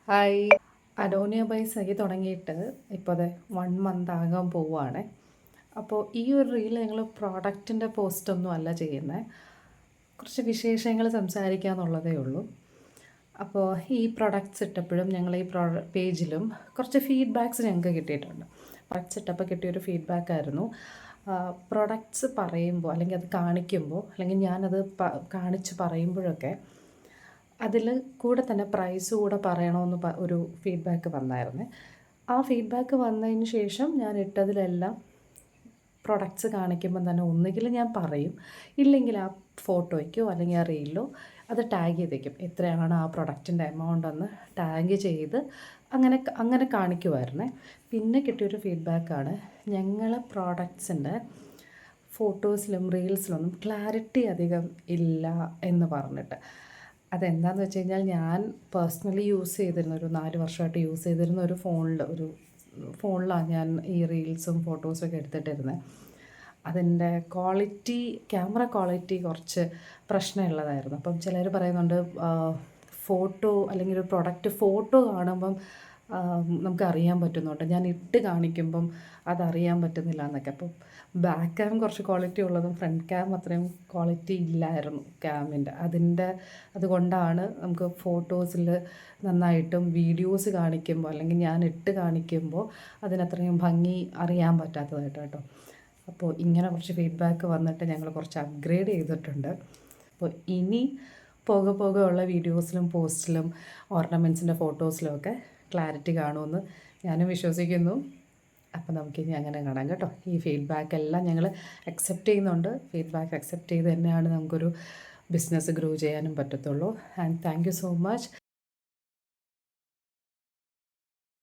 Hi. അഡോണിയ by സഹി തുടങ്ങിയിട്ട് ഇപ്പോൾ അതെ 1 മന്ത് ആകാൻ പോവുകയാണ്. അപ്പോൾ ഈ ഒരു റീൽ ഞങ്ങൾ പ്രോഡക്റ്റിൻ്റെ പോസ്റ്റൊന്നും അല്ല ചെയ്യുന്നത്, കുറച്ച് വിശേഷങ്ങൾ സംസാരിക്കുക എന്നുള്ളതേ ഉള്ളൂ. അപ്പോൾ ഈ പ്രൊഡക്ട്സ് ഇട്ടപ്പോഴും ഞങ്ങൾ ഈ പേജിലും കുറച്ച് ഫീഡ്ബാക്ക്സ് ഞങ്ങൾക്ക് കിട്ടിയിട്ടുണ്ട്. പ്രൊഡക്ട്സ് ഇട്ടപ്പോൾ കിട്ടിയൊരു ഫീഡ്ബാക്കായിരുന്നു, പ്രൊഡക്ട്സ് പറയുമ്പോൾ അല്ലെങ്കിൽ അത് കാണിക്കുമ്പോൾ അല്ലെങ്കിൽ ഞാനത് കാണിച്ച് പറയുമ്പോഴൊക്കെ അതിൽ കൂടെ തന്നെ പ്രൈസ് കൂടെ പറയണമെന്ന് ഒരു ഫീഡ്ബാക്ക് വന്നായിരുന്നു. ആ ഫീഡ്ബാക്ക് വന്നതിന് ശേഷം ഞാൻ ഇട്ടതിലെല്ലാം പ്രൊഡക്ട്സ് കാണിക്കുമ്പം തന്നെ ഒന്നുകിൽ ഞാൻ പറയും, ഇല്ലെങ്കിൽ ആ ഫോട്ടോയ്ക്കോ അല്ലെങ്കിൽ ആ റീലിലോ അത് ടാഗ് ചെയ്തേക്കും, എത്രയാണ് ആ പ്രൊഡക്റ്റിൻ്റെ എമൗണ്ട് എന്ന് ടാഗ് ചെയ്ത് അങ്ങനെ അങ്ങനെ കാണിക്കുമായിരുന്നേ. പിന്നെ കിട്ടിയൊരു ഫീഡ്ബാക്കാണ്, ഞങ്ങൾ പ്രോഡക്ട്സിൻ്റെ ഫോട്ടോസിലും റീൽസിലൊന്നും ക്ലാരിറ്റി അധികം ഇല്ല എന്ന് പറഞ്ഞിട്ട്. അതെന്താണെന്ന് വെച്ച് കഴിഞ്ഞാൽ ഞാൻ പേഴ്സണലി യൂസ് ചെയ്തിരുന്ന ഒരു 4 വർഷമായിട്ട് യൂസ് ചെയ്തിരുന്ന ഒരു ഫോണിലാണ് ഞാൻ ഈ റീൽസും ഫോട്ടോസൊക്കെ എടുത്തിട്ടിരുന്നത്. അതിൻ്റെ ക്വാളിറ്റി, ക്യാമറ ക്വാളിറ്റി കുറച്ച് പ്രശ്നമുള്ളതായിരുന്നു. അപ്പം ചിലർ പറയുന്നുണ്ട്, ഫോട്ടോ അല്ലെങ്കിൽ ഒരു പ്രൊഡക്റ്റ് ഫോട്ടോ കാണുമ്പം നമുക്കറിയാൻ പറ്റുന്നുണ്ട്, ഞാൻ ഇട്ട് കാണിക്കുമ്പം അതറിയാൻ പറ്റുന്നില്ല എന്നൊക്കെ. അപ്പം ബാക്ക് ക്യാം കുറച്ച് ക്വാളിറ്റി ഉള്ളതും ഫ്രണ്ട് ക്യാം അത്രയും ക്വാളിറ്റി ഇല്ലായിരുന്നു ക്യാമിൻ്റെ. അതുകൊണ്ടാണ് നമുക്ക് ഫോട്ടോസിൽ നന്നായിട്ടും വീഡിയോസ് കാണിക്കുമ്പോൾ അല്ലെങ്കിൽ ഞാൻ ഇട്ട് കാണിക്കുമ്പോൾ അതിനത്രയും ഭംഗി അറിയാൻ പറ്റാത്തതായിട്ട് കേട്ടോ. അപ്പോൾ ഇങ്ങനെ കുറച്ച് ഫീഡ്ബാക്ക് വന്നിട്ട് ഞങ്ങൾ കുറച്ച് അപ്ഗ്രേഡ് ചെയ്തിട്ടുണ്ട്. അപ്പോൾ ഇനി പോകെ ഉള്ള വീഡിയോസിലും പോസ്റ്റിലും ഓർണമെൻറ്റ്സിൻ്റെ ഫോട്ടോസിലും ഒക്കെ ക്ലാരിറ്റി കാണുമെന്ന് ഞാനും വിശ്വസിക്കുന്നു. അപ്പോൾ നമുക്കിനി അങ്ങനെ കാണാം കേട്ടോ. ഈ ഫീഡ്ബാക്ക് എല്ലാം ഞങ്ങൾ അക്സെപ്റ്റ് ചെയ്യുന്നുണ്ട്. ഫീഡ്ബാക്ക് അക്സെപ്റ്റ് ചെയ്ത് തന്നെയാണ് നമുക്കൊരു ബിസിനസ് ഗ്രോ ചെയ്യാനും പറ്റത്തുള്ളൂ. And thank you so much.